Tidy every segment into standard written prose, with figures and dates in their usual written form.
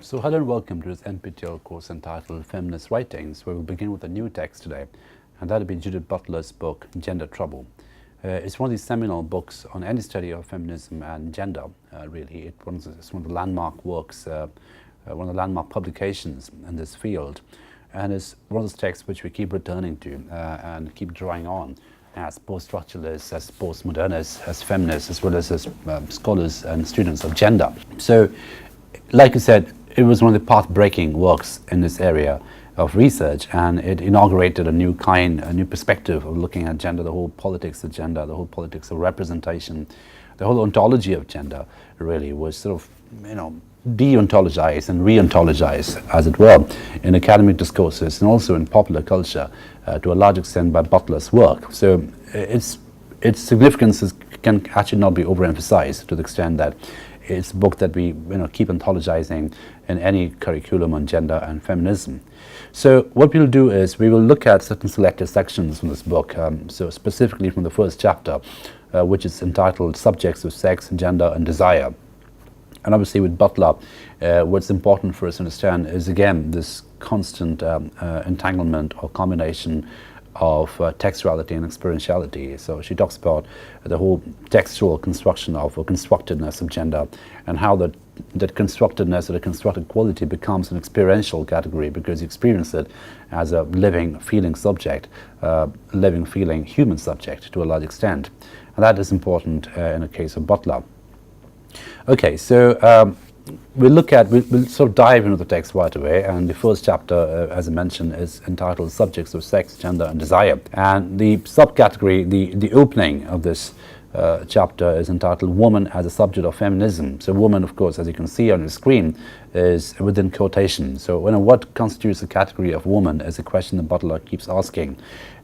So hello and welcome to this NPTEL course entitled Feminist Writings, where we'll begin with a new text today, and that'll be Judith Butler's book, Gender Trouble. It's one of these seminal books on any study of feminism and gender, really. It's one of the landmark works, one of the landmark publications in this field, and it's one of those texts which we keep returning to and keep drawing on as post-structuralists, as post-modernists, as feminists, as well as scholars and students of gender. So, like I said, it was one of the path-breaking works in this area of research, and it inaugurated a new perspective of looking at gender, the whole politics of gender, the whole politics of representation, the whole ontology of gender really was sort of, de-ontologized and re-ontologized, as it were, in academic discourses and also in popular culture to a large extent by Butler's work. So its significance can actually not be overemphasized to the extent that it's a book that we keep ontologizing in any curriculum on gender and feminism. So what we'll do is we will look at certain selected sections from this book, so specifically from the first chapter, which is entitled Subjects of Sex, Gender and Desire. And obviously with Butler, what's important for us to understand is again this constant entanglement or combination of textuality and experientiality. So she talks about the whole textual construction of or constructedness of gender, and how that constructedness or the constructed quality becomes an experiential category because you experience it as a living, feeling subject, living, feeling human subject to a large extent. And that is important in the case of Butler. Okay, so we'll sort of dive into the text right away, and the first chapter, as I mentioned, is entitled Subjects of Sex, Gender and Desire. And the subcategory, the opening of this chapter is entitled Woman as a Subject of Feminism. So woman, of course, as you can see on the screen, is within quotation. So what constitutes the category of woman is a question that Butler keeps asking.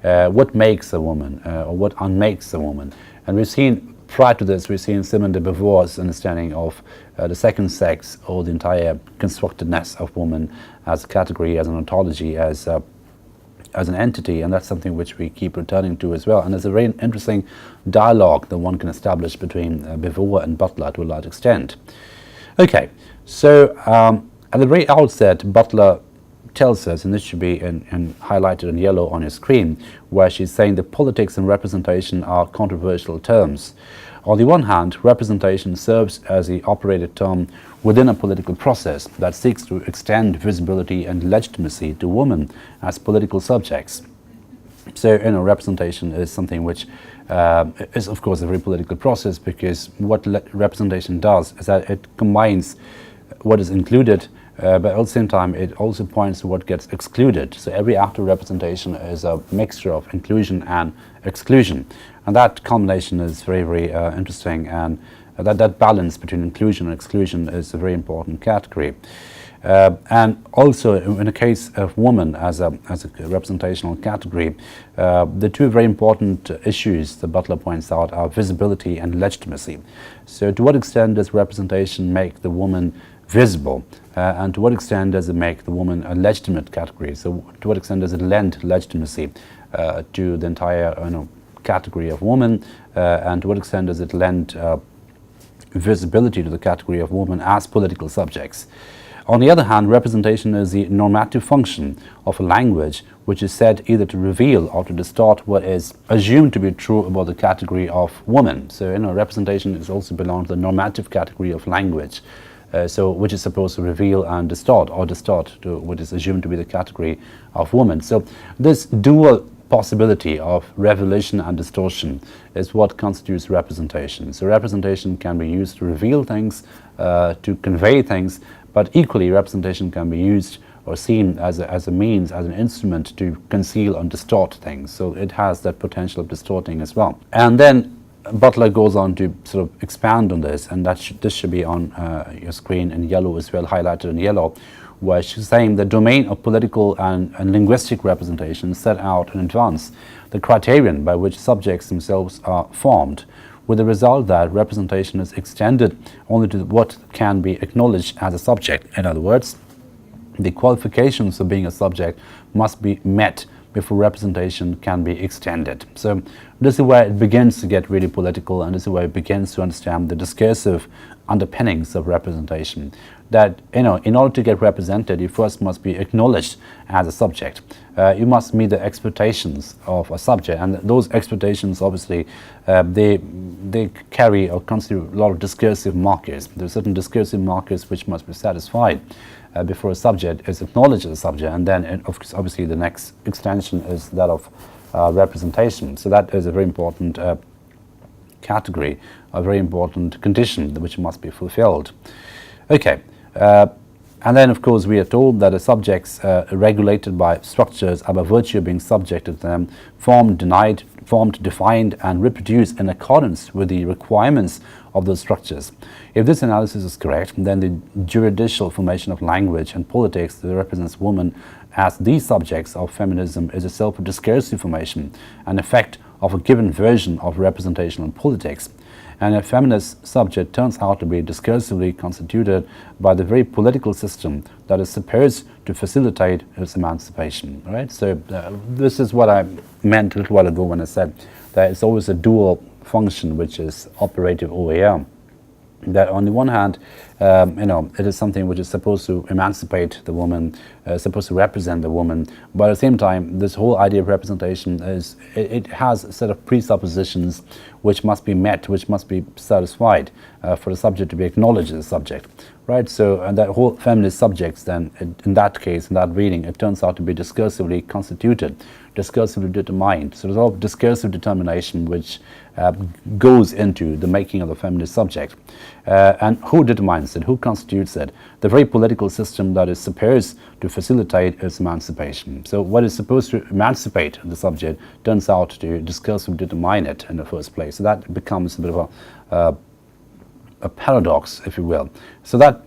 What makes a woman, or what unmakes a woman? And we've seen prior to this, we've seen Simone de Beauvoir's understanding of the second sex, or the entire constructedness of woman as a category, as an ontology, as an entity, and that's something which we keep returning to as well. And there's a very interesting dialogue that one can establish between Beauvoir and Butler to a large extent. Okay, so at the very outset, Butler tells us, and this should be highlighted in yellow on your screen, where she's saying that politics and representation are controversial terms. On the one hand, representation serves as the operative term within a political process that seeks to extend visibility and legitimacy to women as political subjects. So, representation is something which is, of course, a very political process, because what representation does is that it combines what is included, but at the same time it also points to what gets excluded. So every act of representation is a mixture of inclusion and exclusion, and that combination is very, very interesting, and that balance between inclusion and exclusion is a very important category. And also in the case of woman as a representational category, the two very important issues that Butler points out are visibility and legitimacy. So to what extent does representation make the woman visible, and to what extent does it make the woman a legitimate category? So to what extent does it lend legitimacy to the entire category of woman, and to what extent does it lend visibility to the category of women as political subjects? On the other hand, representation is the normative function of a language which is said either to reveal or to distort what is assumed to be true about the category of woman. So representation is also belong to the normative category of language, which is supposed to reveal and distort to what is assumed to be the category of woman. So this dual possibility of revelation and distortion is what constitutes representation. So representation can be used to reveal things, to convey things, but equally representation can be used or seen as a means, as an instrument to conceal and distort things. So it has that potential of distorting as well. And then Butler goes on to sort of expand on this, and this should be on your screen in yellow as well, highlighted in yellow, where she's saying the domain of political and linguistic representation set out in advance the criterion by which subjects themselves are formed, with the result that representation is extended only to what can be acknowledged as a subject. In other words, the qualifications of being a subject must be met before representation can be extended. So this is where it begins to get really political, and this is where it begins to understand the discursive underpinnings of representation. that, in order to get represented, you first must be acknowledged as a subject. You must meet the expectations of a subject, and those expectations, obviously, they carry or constitute a lot of discursive markers. There are certain discursive markers which must be satisfied before a subject is acknowledged as a subject, and then obviously the next extension is that of representation. So that is a very important category, a very important condition which must be fulfilled. Okay, and then of course we are told that the subjects regulated by structures are by virtue of being subjected to them, formed, defined and reproduced in accordance with the requirements of those structures. If this analysis is correct, then the juridical formation of language and politics that represents women as the subjects of feminism is itself a discursive formation, an effect of a given version of representation in politics. And a feminist subject turns out to be discursively constituted by the very political system that is supposed to facilitate its emancipation. Right? So this is what I meant a little while ago when I said that it's always a dual function which is operative over here. That on the one hand, it is something which is supposed to emancipate the woman, supposed to represent the woman, but at the same time, this whole idea of representation it has a set of presuppositions which must be met, which must be satisfied for the subject to be acknowledged as a subject, right? So, and that whole feminist subjects then, in that case, in that reading, it turns out to be discursively constituted, discursively determined. So there's all discursive determination which goes into the making of the feminist subject. And who determines it? Who constitutes it? The very political system that is supposed to facilitate its emancipation. So what is supposed to emancipate the subject turns out to discursively determine it in the first place. So that becomes a bit of a paradox, if you will. So that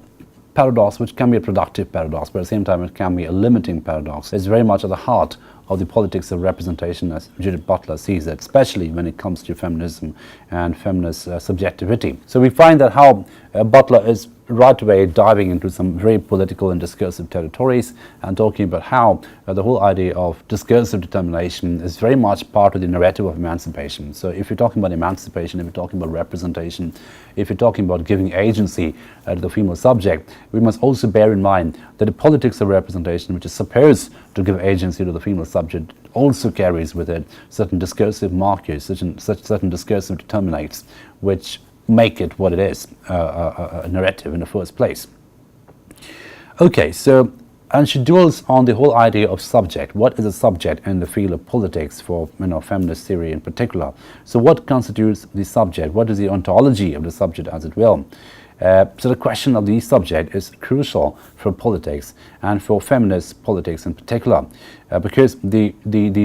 paradox, which can be a productive paradox, but at the same time it can be a limiting paradox, is very much at the heart of the politics of representation as Judith Butler sees it, especially when it comes to feminism and feminist subjectivity. So we find that how Butler is right away diving into some very political and discursive territories and talking about how the whole idea of discursive determination is very much part of the narrative of emancipation. So if you're talking about emancipation, if you're talking about representation, if you're talking about giving agency to the female subject, we must also bear in mind that the politics of representation, which is supposed to give agency to the female subject, also carries with it certain discursive markers, certain discursive determinants, which make it what it is, a narrative in the first place. Okay, so, and she dwells on the whole idea of subject. What is a subject in the field of politics for feminist theory in particular? So what constitutes the subject? What is the ontology of the subject, as it will? So the question of the subject is crucial for politics and for feminist politics in particular, because the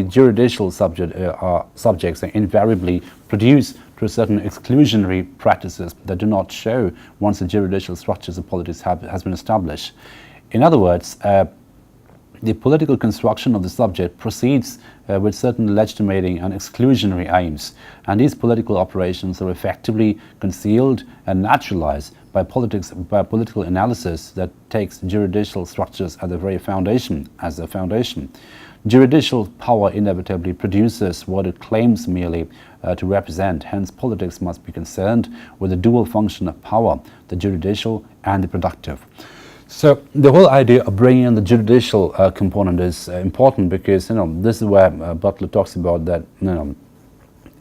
juridical subjects are invariably produced through certain exclusionary practices that do not show once the juridical structures of politics has been established. In other words, the political construction of the subject proceeds with certain legitimating and exclusionary aims, and these political operations are effectively concealed and naturalized by political analysis that takes juridical structures as their foundation. Juridical power inevitably produces what it claims merely to represent. Hence, politics must be concerned with the dual function of power, the juridical and the productive. So the whole idea of bringing in the juridical component is important, because this is where Butler talks about that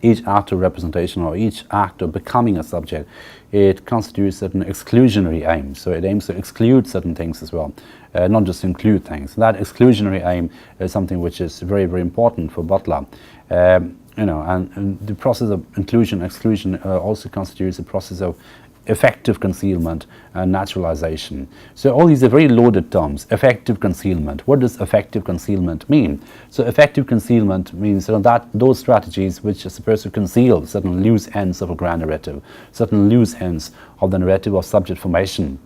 each act of representation or each act of becoming a subject, it constitutes certain exclusionary aims. So it aims to exclude certain things as well, not just include things. That exclusionary aim is something which is very, very important for Butler. And the process of inclusion, exclusion also constitutes a process of effective concealment and naturalization. So all these are very loaded terms. Effective concealment. What does effective concealment mean? So effective concealment means that those strategies which are supposed to conceal certain loose ends of a grand narrative, certain loose ends of the narrative of subject formation.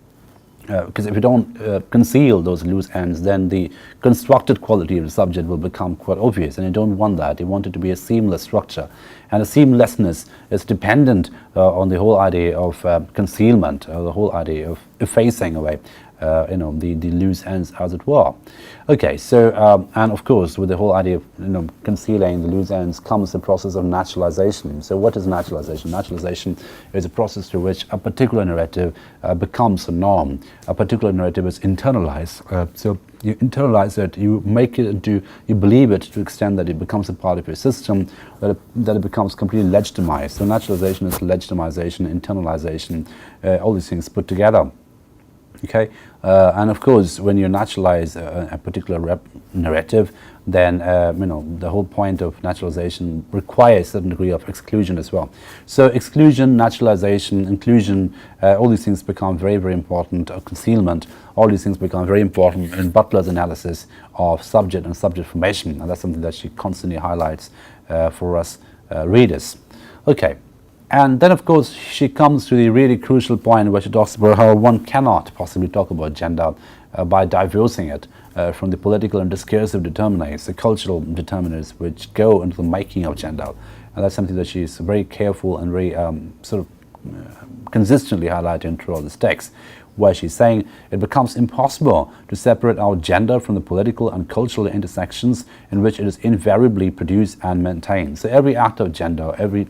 Because if you don't conceal those loose ends, then the constructed quality of the subject will become quite obvious, and you don't want that. You want it to be a seamless structure, and the seamlessness is dependent on the whole idea of concealment, the whole idea of effacing away the loose ends, as it were. Okay, so and of course, with the whole idea of concealing the loose ends comes the process of naturalization. So what is naturalization? Naturalization is a process through which a particular narrative becomes a norm. A particular narrative is internalized. So you internalize it, you make it into, you believe it to the extent that it becomes a part of your system, that it becomes completely legitimized. So naturalization is legitimization, internalization, all these things put together. Okay, and of course, when you naturalize a particular narrative, then the whole point of naturalization requires a certain degree of exclusion as well. So exclusion, naturalization, inclusion, all these things become very, very important. Concealment, all these things become very important in Butler's analysis of subject and subject formation, and that's something that she constantly highlights for us readers. Okay. And then, of course, she comes to the really crucial point where she talks about how one cannot possibly talk about gender by divorcing it from the political and discursive determinants, the cultural determinants which go into the making of gender. And that's something that she's very careful and very consistently highlighting throughout this text, where she's saying it becomes impossible to separate out gender from the political and cultural intersections in which it is invariably produced and maintained. So every act of gender, every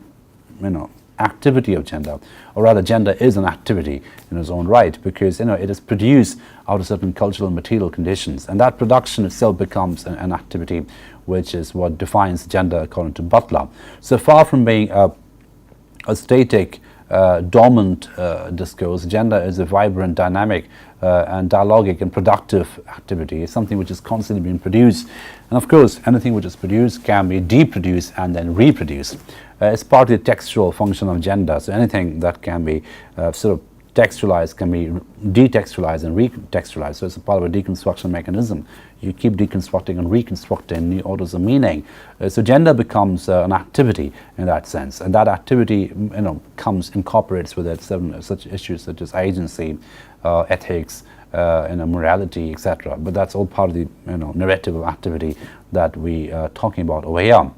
activity of gender, or rather gender is an activity in its own right, because it is produced out of certain cultural and material conditions, and that production itself becomes an activity, which is what defines gender according to Butler. So far from being a static, dormant discourse, gender is a vibrant, dynamic, and dialogic and productive activity. It's something which is constantly being produced, and of course anything which is produced can be deproduced and then reproduced. It's part of the textual function of gender, so anything that can be textualized can be detextualized and recontextualized. So it's a part of a deconstruction mechanism. You keep deconstructing and reconstructing new orders of meaning. So gender becomes an activity in that sense, and that activity incorporates with it such issues such as agency, ethics, morality, etc. But that's all part of the narrative of activity that we are talking about over here.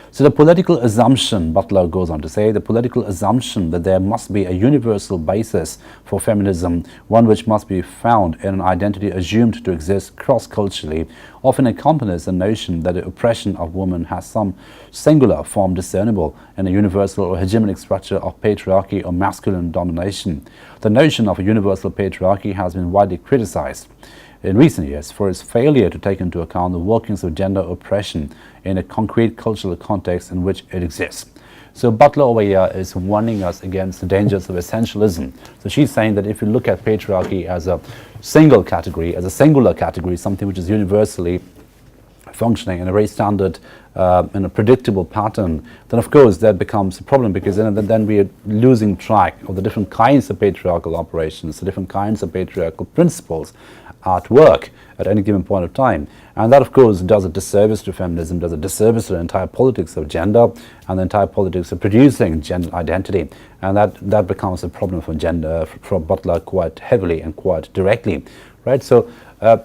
So the political assumption, Butler goes on to say, the political assumption that there must be a universal basis for feminism, one which must be found in an identity assumed to exist cross-culturally, often accompanies the notion that the oppression of women has some singular form discernible in a universal or hegemonic structure of patriarchy or masculine domination. The notion of a universal patriarchy has been widely criticized in recent years for its failure to take into account the workings of gender oppression in a concrete cultural context in which it exists. So Butler over here is warning us against the dangers of essentialism. So she's saying that if you look at patriarchy as a single category, as a singular category, something which is universally functioning in a very standard in a predictable pattern, then of course that becomes a problem, because then we are losing track of the different kinds of patriarchal operations, the different kinds of patriarchal principles at work at any given point of time. And that of course does a disservice to feminism, does a disservice to the entire politics of gender and the entire politics of producing gender identity. And that becomes a problem for gender, for Butler, quite heavily and quite directly. Right? So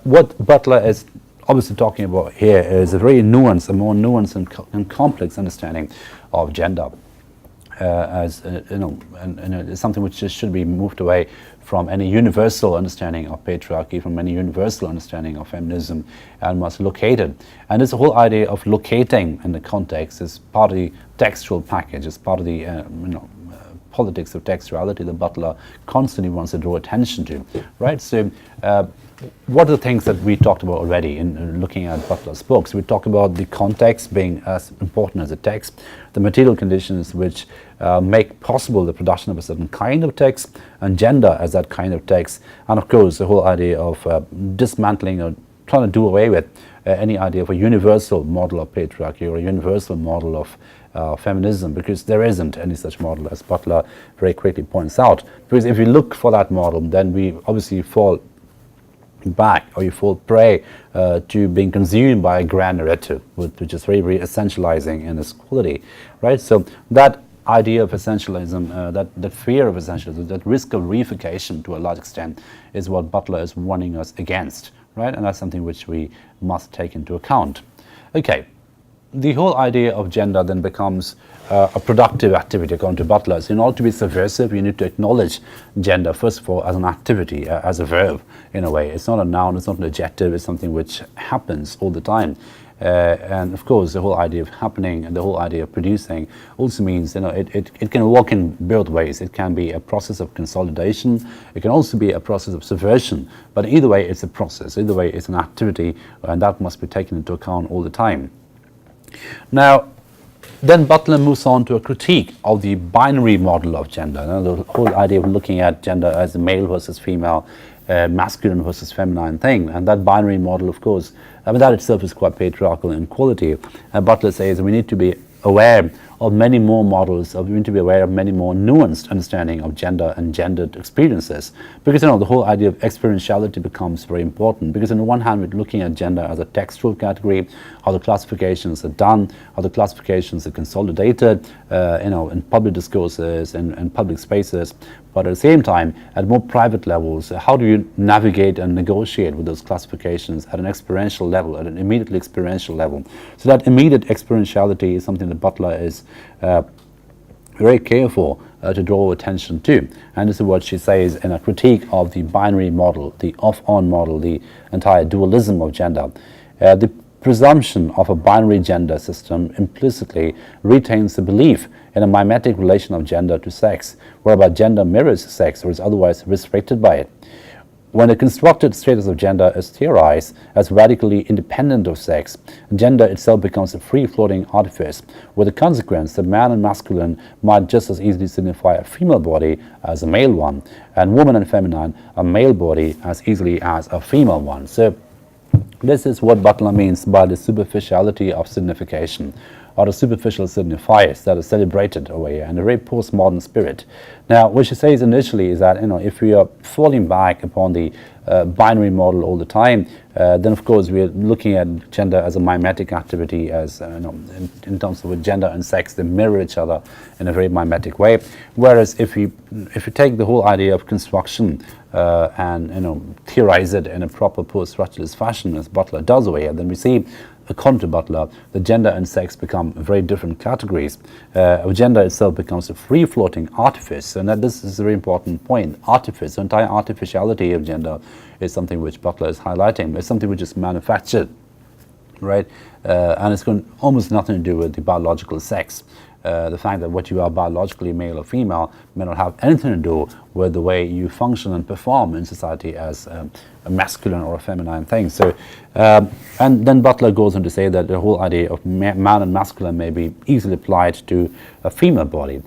what Butler is obviously talking about here is a very nuanced, a more nuanced and complex understanding of gender. As it's something which just should be moved away from any universal understanding of patriarchy, from any universal understanding of feminism, and must locate it. And this whole idea of locating in the context is part of the textual package, is part of the politics of textuality that Butler constantly wants to draw attention to. Right? So what are the things that we talked about already in looking at Butler's books? We talked about the context being as important as the text, the material conditions which make possible the production of a certain kind of text, and gender as that kind of text, and of course the whole idea of dismantling or trying to do away with any idea of a universal model of patriarchy or a universal model of feminism, because there isn't any such model, as Butler very quickly points out. Because if we look for that model, then we obviously fall back, or you fall prey to being consumed by a grand narrative, which is very, very essentializing in its quality, right? So that idea of essentialism, that fear of essentialism, that risk of reification to a large extent, is what Butler is warning us against, right? And that's something which we must take into account. Okay, the whole idea of gender then becomes a productive activity, according to Butler. So in order to be subversive, you need to acknowledge gender, first of all, as an activity, as a verb, in a way. It's not a noun, it's not an adjective, it's something which happens all the time. And of course, the whole idea of happening and the whole idea of producing also means, it can work in both ways. It can be a process of consolidation. It can also be a process of subversion. But either way, it's a process. Either way, it's an activity, and that must be taken into account all the time. Now, then Butler moves on to a critique of the binary model of gender. The whole idea of looking at gender as a male versus female, masculine versus feminine thing. And that binary model, of course, that itself is quite patriarchal in quality. Butler says we need to be aware of many more models, we need to be aware of many more nuanced understanding of gender and gendered experiences. Because the whole idea of experientiality becomes very important. Because on the one hand, we're looking at gender as a textual category, how the classifications are done, how the classifications are consolidated, in public discourses and public spaces. But at the same time, at more private levels, how do you navigate and negotiate with those classifications at an experiential level, at an immediately experiential level? So that immediate experientiality is something that Butler is very careful to draw attention to. And this is what she says in a critique of the binary model, the off-on model, the entire dualism of gender. The presumption of a binary gender system implicitly retains the belief in a mimetic relation of gender to sex, whereby gender mirrors sex or is otherwise restricted by it. When a constructed status of gender is theorized as radically independent of sex, gender itself becomes a free-floating artifice, with the consequence that man and masculine might just as easily signify a female body as a male one, and woman and feminine a male body as easily as a female one. So this is what Butler means by the superficiality of signification, or the superficial signifiers that are celebrated over here, and a very postmodern spirit. Now, what she says initially is that, if we are falling back upon the binary model all the time, then of course we are looking at gender as a mimetic activity, as in terms of gender and sex, they mirror each other in a very mimetic way. Whereas if we take the whole idea of construction and theorize it in a proper post-structuralist fashion, as Butler does over here, then we see, according to Butler, the gender and sex become very different categories. Gender itself becomes a free-floating artifice, and that this is a very important point. Artifice, the entire artificiality of gender is something which Butler is highlighting. It's something which is manufactured, right? And it's got almost nothing to do with the biological sex. The fact that what you are biologically, male or female, may not have anything to do with the way you function and perform in society as a masculine or a feminine thing. So, and then Butler goes on to say that the whole idea of man and masculine may be easily applied to a female body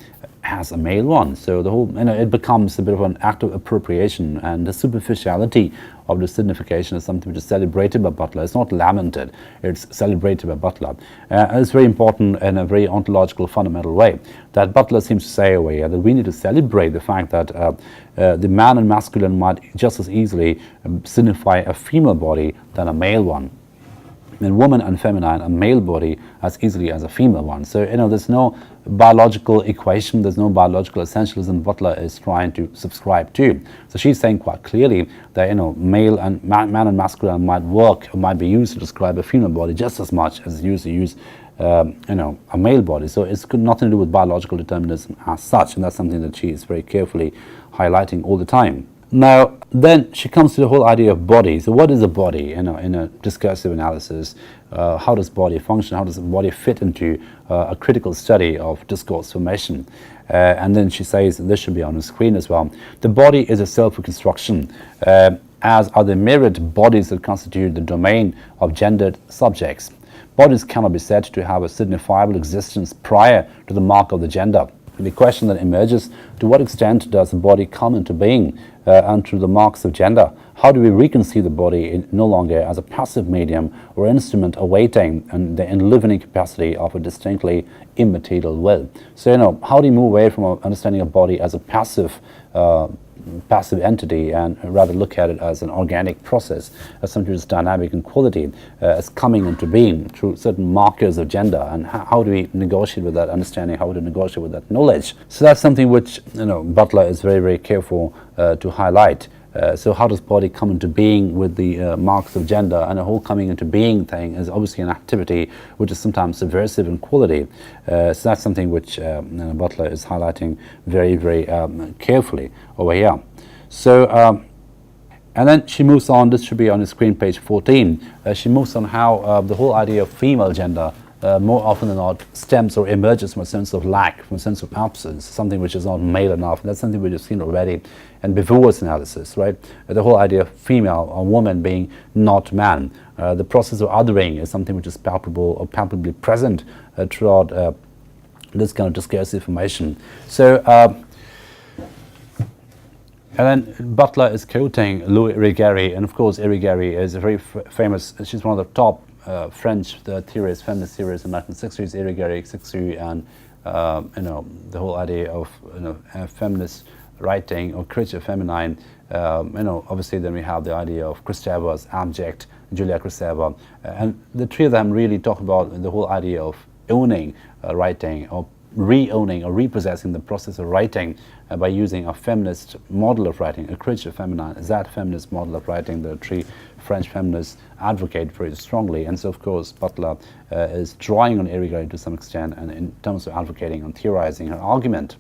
as a male one. So the whole, it becomes a bit of an act of appropriation, and the superficiality of the signification is something which is celebrated by Butler. It's not lamented, it's celebrated by Butler. And it's very important in a very ontological, fundamental way that Butler seems to say over here that we need to celebrate the fact that the man and masculine might just as easily signify a female body than a male one. And woman and feminine, a male body as easily as a female one. So, there's no biological equation, there's no biological essentialism Butler is trying to subscribe to. So she's saying quite clearly that, male and man and masculine might work, or might be used to describe a female body just as much as it's used to use a male body. So it's got nothing to do with biological determinism as such, and that's something that she is very carefully highlighting all the time. Now, then she comes to the whole idea of body. So what is a body, in a discursive analysis? How does body function? How does the body fit into a critical study of discourse formation? And then she says, and this should be on the screen as well, the body is a self-construction, as are the mirrored bodies that constitute the domain of gendered subjects. Bodies cannot be said to have a signifiable existence prior to the mark of the gender. The question that emerges, to what extent does the body come into being and through the marks of gender? How do we reconceive the body no longer as a passive medium or instrument awaiting the enlivening capacity of a distinctly immaterial will? So, how do you move away from understanding a body as a passive entity and rather look at it as an organic process, as something that's dynamic in quality, as coming into being through certain markers of gender, and how do we negotiate with that understanding, how to negotiate with that knowledge? So that's something which Butler is very, very careful to highlight. So how does body come into being with the marks of gender? And the whole coming into being thing is obviously an activity which is sometimes subversive in quality. So that's something which Butler is highlighting very, very carefully over here. So, and then she moves on, this should be on the screen, page 14. She moves on how the whole idea of female gender more often than not stems or emerges from a sense of lack, from a sense of absence, something which is not male enough. And that's something we've seen already in Beauvoir's analysis, right? The whole idea of female or woman being not man. The process of othering is something which is palpable or palpably present throughout this kind of discursive formation. So, and then Butler is quoting Louis Irigaray, and of course Irigaray is a very famous, she's one of the top French theorists, feminist theorists in the 1960s, Irigaray, Sixu, and the whole idea of feminist writing or creature feminine. Obviously then we have the idea of Kristeva's abject, Julia Kristeva, and the three of them really talk about the whole idea of owning writing, or re-owning or repossessing the process of writing by using a feminist model of writing, a creature feminine. Is that feminist model of writing the three French feminists advocate very strongly? And so of course Butler is drawing on Irigaray to some extent, and in terms of advocating and theorizing her argument.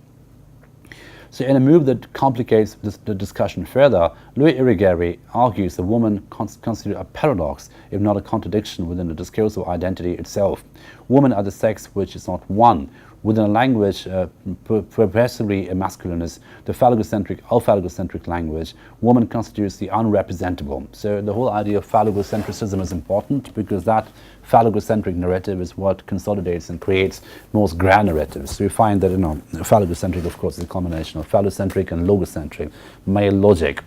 So in a move that complicates the discussion further, Louis Irigaray argues the woman constitutes a paradox, if not a contradiction, within the discourse of identity itself. Women are the sex which is not one. Within a language perversely masculinist, the phallocentric language, woman constitutes the unrepresentable. So the whole idea of phallocentrism is important, because that phallocentric narrative is what consolidates and creates most grand narratives. So you find that phallocentric, of course, is a combination of phallocentric and logocentric, male logic.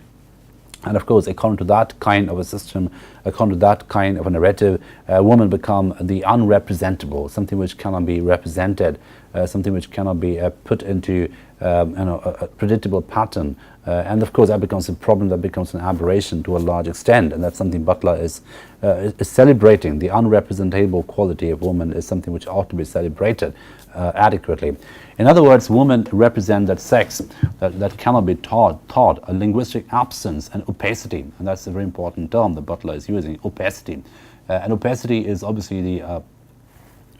And of course, according to that kind of a system, according to that kind of a narrative, women become the unrepresentable, something which cannot be represented, something which cannot be put into a predictable pattern. And of course, that becomes a problem, that becomes an aberration to a large extent. And that's something Butler is celebrating. The unrepresentable quality of woman is something which ought to be celebrated adequately. In other words, women represent that sex that cannot be taught, a linguistic absence and opacity. And that's a very important term that Butler is using, opacity. And opacity is obviously the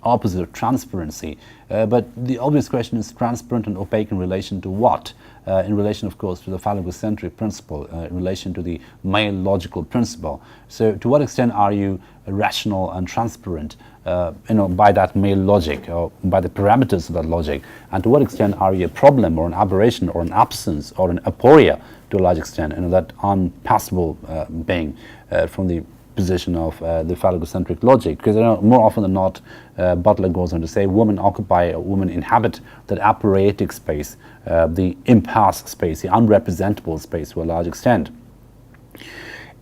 opposite of transparency. But the obvious question is, transparent and opaque in relation to what? In relation, of course, to the phallocentric principle, in relation to the male logical principle. So to what extent are you rational and transparent by that male logic, or by the parameters of that logic? And to what extent are you a problem or an aberration or an absence or an aporia to a large extent, that unpassable being from the position of the phallocentric logic? Because more often than not, Butler goes on to say women occupy, women inhabit that aporeatic space, the impasse space, the unrepresentable space to a large extent.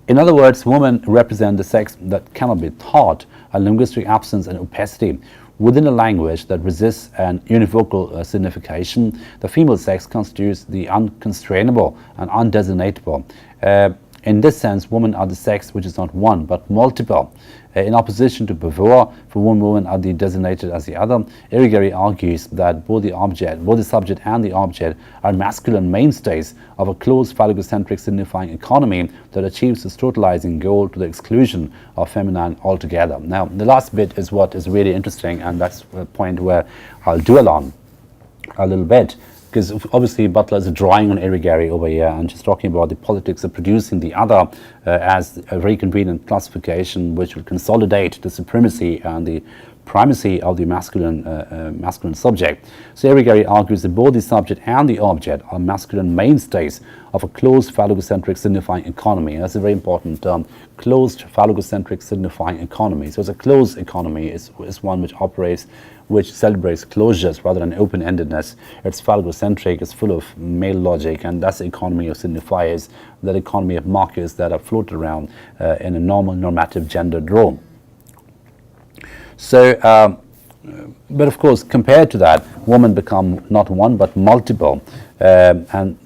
In other words, women represent the sex that cannot be taught, a linguistic absence and opacity. Within a language that resists an univocal signification, the female sex constitutes the unconstrainable and undesignatable. In this sense, women are the sex which is not one, but multiple. In opposition to Beauvoir, for one women are the designated as the other, Irigaray argues that both the subject and the object are masculine mainstays of a closed phallocentric signifying economy that achieves its totalizing goal to the exclusion of feminine altogether. Now, the last bit is what is really interesting, and that's a point where I'll dwell on a little bit. Because obviously Butler is drawing on Irigaray over here, and she's talking about the politics of producing the other as a very convenient classification which will consolidate the supremacy and the primacy of the masculine subject. So Irigaray argues that both the subject and the object are masculine mainstays of a closed phallocentric signifying economy. And that's a very important term, closed phallocentric signifying economy. So it's a closed economy, is one which celebrates closures rather than open-endedness. It's phallocentric, it's full of male logic, and that's the economy of signifiers, that economy of markers that are floated around in a normative gendered role. So, but of course, compared to that, women become not one but multiple, and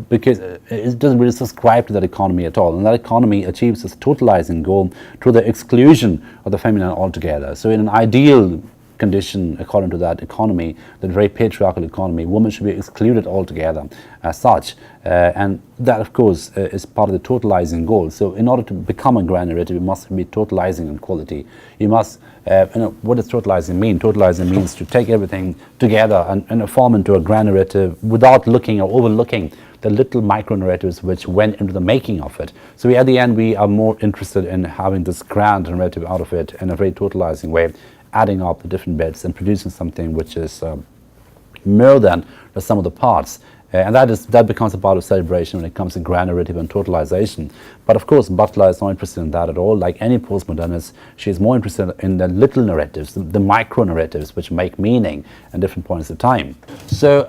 because it doesn't really subscribe to that economy at all, and that economy achieves its totalizing goal through the exclusion of the feminine altogether. So, in an ideal condition, according to that economy, that very patriarchal economy, women should be excluded altogether as such. And that, of course, is part of the totalizing goal. So in order to become a grand narrative, you must be totalizing in quality. You must, what does totalizing mean? Totalizing means to take everything together and form into a grand narrative without looking or overlooking the little micro narratives which went into the making of it. So at the end, we are more interested in having this grand narrative out of it in a very totalizing way, adding up the different bits and producing something which is more than the sum of the parts. And that becomes a part of celebration when it comes to grand narrative and totalization. But of course, Butler is not interested in that at all. Like any postmodernist, she is more interested in the little narratives, the micro narratives, which make meaning at different points of time. So,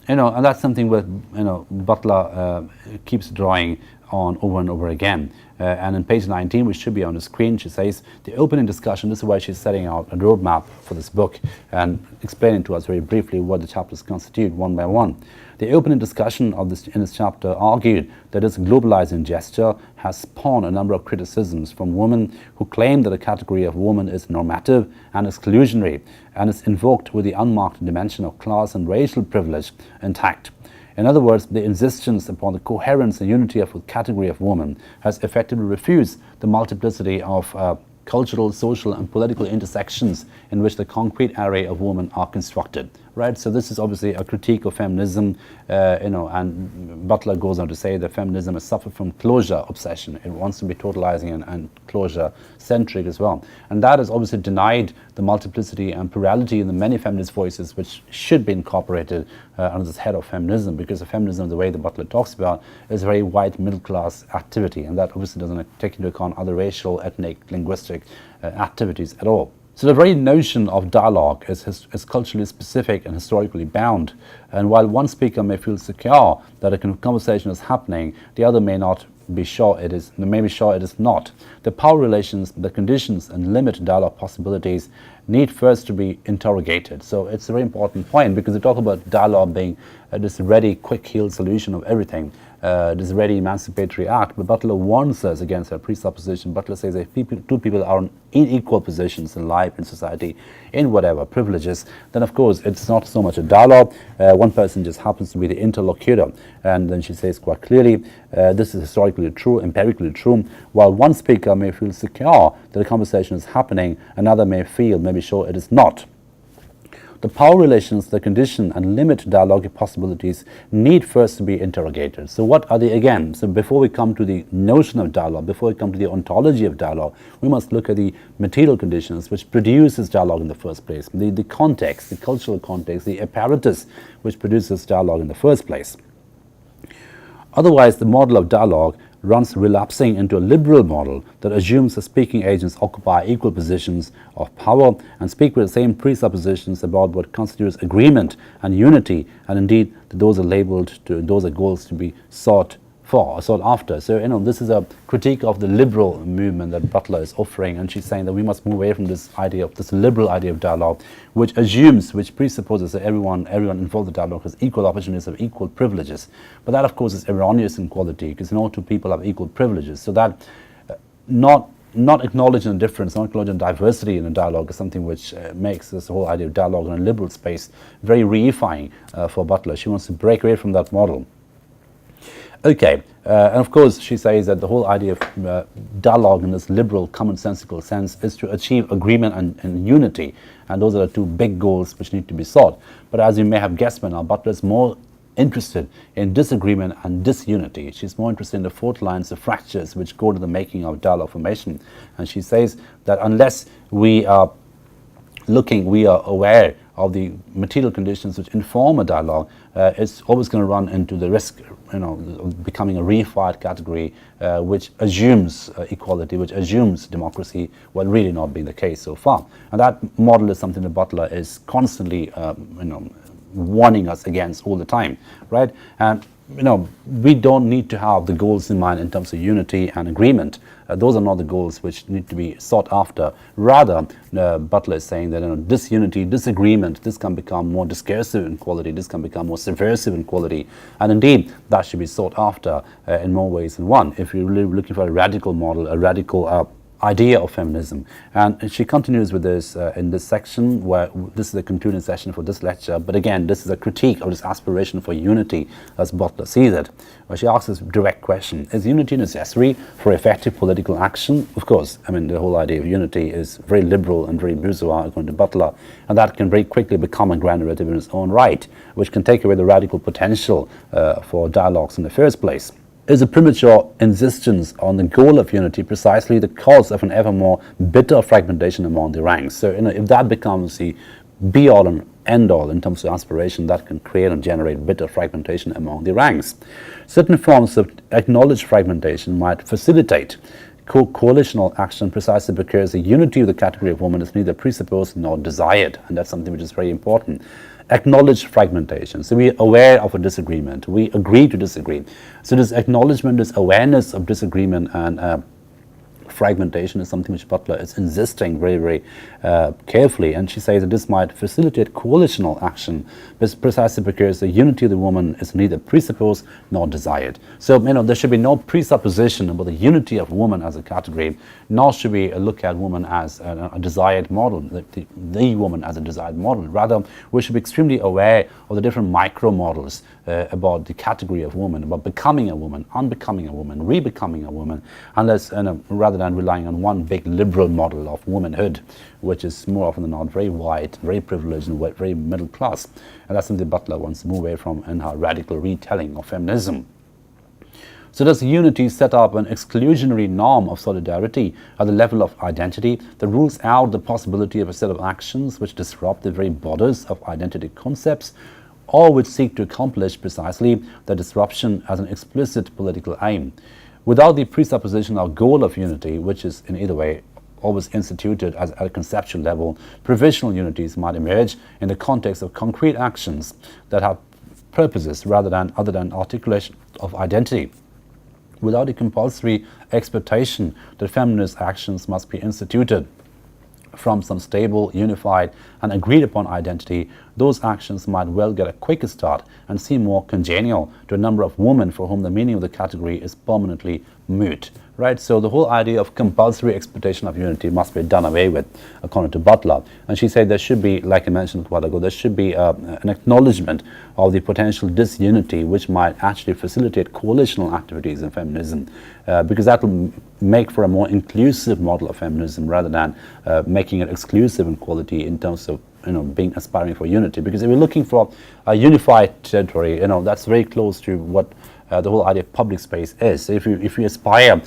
and that's something that Butler keeps drawing on over and over again. And in page 19, which should be on the screen, she says, the opening discussion, this is why she's setting out a roadmap for this book and explaining to us very briefly what the chapters constitute one by one. The opening discussion of in this chapter argued that this globalizing gesture has spawned a number of criticisms from women who claim that the category of woman is normative and exclusionary and is invoked with the unmarked dimension of class and racial privilege intact. In other words, the insistence upon the coherence and unity of the category of woman has effectively refused the multiplicity of cultural, social, and political intersections in which the concrete array of women are constructed. Right, so this is obviously a critique of feminism, and Butler goes on to say that feminism has suffered from closure obsession. It wants to be totalizing and closure-centric as well. And that has obviously denied the multiplicity and plurality in the many feminist voices which should be incorporated under this head of feminism, because the feminism, the way that Butler talks about, is a very white middle-class activity, and that obviously doesn't take into account other racial, ethnic, linguistic activities at all. So the very notion of dialogue is culturally specific and historically bound. And while one speaker may feel secure that a conversation is happening, the other may not be sure it is, may be sure it is not. The power relations, the conditions, and limit dialogue possibilities need first to be interrogated. So it's a very important point, because we talk about dialogue being this ready, quick heal solution of everything, this ready emancipatory act. But Butler warns us against that presupposition. Butler says if two people are in equal positions in life, in society, in whatever privileges, then of course it's not so much a dialogue. One person just happens to be the interlocutor. And then she says quite clearly, this is historically true, empirically true. While one speaker may feel secure that a conversation is happening, another may feel, maybe sure it is not. The power relations, the condition, and limit dialogue possibilities need first to be interrogated. So what are they again? So before we come to the notion of dialogue, before we come to the ontology of dialogue, we must look at the material conditions which produces dialogue in the first place, the context, the cultural context, the apparatus which produces dialogue in the first place. Otherwise, the model of dialogue runs relapsing into a liberal model that assumes that speaking agents occupy equal positions of power and speak with the same presuppositions about what constitutes agreement and unity, and indeed that those are labeled to, those are goals to be sought after. So this is a critique of the liberal movement that Butler is offering, and she's saying that we must move away from this idea of this liberal idea of dialogue, which presupposes that everyone involved in dialogue has equal opportunities of equal privileges. But that of course is erroneous in quality, because no two people have equal privileges. So that not acknowledging the difference, not acknowledging diversity in a dialogue is something which makes this whole idea of dialogue in a liberal space very reifying for Butler. She wants to break away from that model. Okay, and of course she says that the whole idea of dialogue in this liberal, commonsensical sense is to achieve agreement and unity, and those are the two big goals which need to be sought. But as you may have guessed by now, Butler is more interested in disagreement and disunity. She's more interested in the fault lines, the fractures which go to the making of dialogue formation. And she says that unless we are aware of the material conditions which inform a dialogue, it's always going to run into the risk, of becoming a reified category which assumes equality, which assumes democracy, while really not being the case so far. And that model is something that Butler is constantly, warning us against all the time, right? And we don't need to have the goals in mind in terms of unity and agreement. Those are not the goals which need to be sought after. Rather, Butler is saying that disunity, disagreement, this can become more discursive in quality, this can become more subversive in quality, and indeed that should be sought after in more ways than one. If you're really looking for a radical model, a radical idea of feminism. And she continues with this in this section, where this is the concluding session for this lecture. But again, this is a critique of this aspiration for unity as Butler sees it, where she asks this direct question: is unity necessary for effective political action? Of course. I mean, the whole idea of unity is very liberal and very bourgeois, according to Butler, and that can very quickly become a grand narrative in its own right, which can take away the radical potential for dialogues in the first place. Is a premature insistence on the goal of unity precisely the cause of an ever more bitter fragmentation among the ranks? So, if that becomes the be-all and end-all in terms of aspiration, that can create and generate bitter fragmentation among the ranks. Certain forms of acknowledged fragmentation might facilitate coalitional action precisely because the unity of the category of woman is neither presupposed nor desired, and that's something which is very important. Acknowledged fragmentation. So we are aware of a disagreement. We agree to disagree. So this acknowledgement, this awareness of disagreement and fragmentation is something which Butler is insisting very, very carefully, and she says that this might facilitate coalitional action precisely because the unity of the woman is neither presupposed nor desired. So, there should be no presupposition about the unity of woman as a category, nor should we look at woman as a desired model, the woman as a desired model. Rather, we should be extremely aware of the different micro models about the category of woman, about becoming a woman, unbecoming a woman, re-becoming a woman, unless, rather than relying on one big liberal model of womanhood, which is more often than not very white, very privileged, and very middle class. And that's something Butler wants to move away from in her radical retelling of feminism. So does unity set up an exclusionary norm of solidarity at the level of identity that rules out the possibility of a set of actions which disrupt the very borders of identity concepts, or which seek to accomplish precisely the disruption as an explicit political aim? Without the presupposition or goal of unity, which is in either way always instituted at a conceptual level, provisional unities might emerge in the context of concrete actions that have purposes rather than articulation of identity. Without a compulsory expectation that feminist actions must be instituted from some stable, unified, and agreed upon identity, those actions might well get a quicker start and seem more congenial to a number of women for whom the meaning of the category is permanently moot. Right? So the whole idea of compulsory expectation of unity must be done away with, according to Butler. And she said there should be, like I mentioned a while ago, there should be an acknowledgement of the potential disunity which might actually facilitate coalitional activities in feminism, because that will make for a more inclusive model of feminism rather than making it exclusive in quality in terms of being aspiring for unity. Because if we're looking for a unified territory, that's very close to what the whole idea of public space is. So if you aspire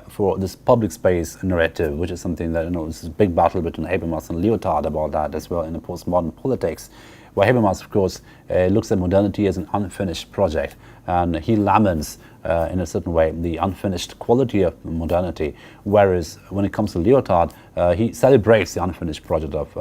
for this public space narrative, which is something that, this is a big battle between Habermas and Lyotard about that as well in the postmodern politics, where Habermas, of course, looks at modernity as an unfinished project, and he laments in a certain way the unfinished quality of modernity, whereas when it comes to Lyotard, he celebrates the unfinished project of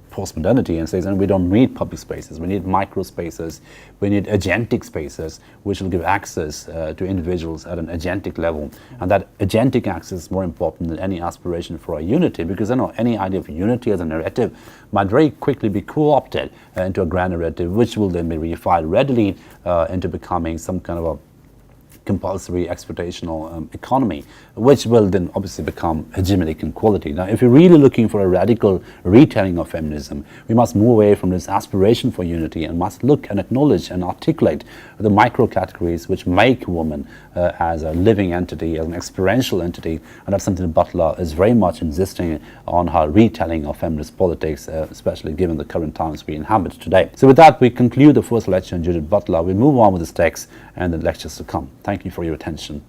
postmodernity and says, and we don't need public spaces, we need micro spaces, we need agentic spaces which will give access to individuals at an agentic level, and that agentic access is more important than any aspiration for a unity, because any idea of unity as a narrative might very quickly be co-opted into a grand narrative, which will then be reified readily into becoming some kind of a compulsory exploitational economy, which will then obviously become hegemonic in quality. Now, if you're really looking for a radical retelling of feminism, we must move away from this aspiration for unity and must look and acknowledge and articulate the micro categories which make woman as a living entity, as an experiential entity, and that's something that Butler is very much insisting on her retelling of feminist politics, especially given the current times we inhabit today. So with that, we conclude the first lecture on Judith Butler. We'll move on with this text and the lectures to come. Thank you for your attention.